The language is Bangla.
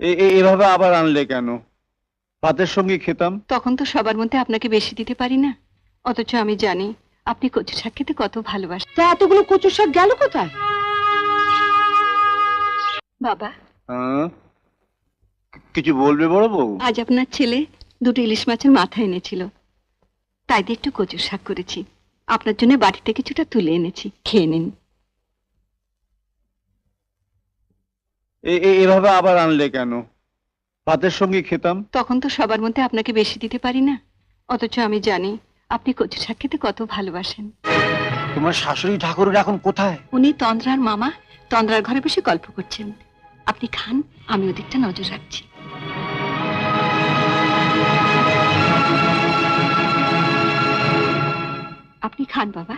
এভাবে আবার আনলে কেন? ভাতের সঙ্গে খেতাম। তখন তো সবার মধ্যে আপনাকে বেশি দিতে পারি না, অথচ আমি জানি আপনি কচু শাক খেতে কত ভালোবাসেন। তা এতগুলো কচু শাক গেল কোথায়? বাবা, হ্যাঁ, কিছু বলবে বড় বউ? আজ আপনার ছেলে দুটো ইলিশ মাছের মাথা এনেছিল, তাই দিয়ে একটু কচু শাক করেছি। আপনার জন্য বাড়িতে কিছুটা তুলে এনেছি, খেয়ে নিন। এভাবে আবার আনলে কেন? ভাতের সঙ্গে খেতাম। তখন তো সবার মধ্যে আপনাকে বেশি দিতে পারি না, অথচ আমি জানি আপনি কচু শাক খেতে কত ভালোবাসেন। তোমার শাশুড়ি ঠাকুরের এখন কোথায়? উনি তন্দ্রার মামা, তন্দ্রার ঘরে বসে গল্প করছেন। আপনি খান, আমি ওদিকটা নজর রাখছি। আপনি খান বাবা।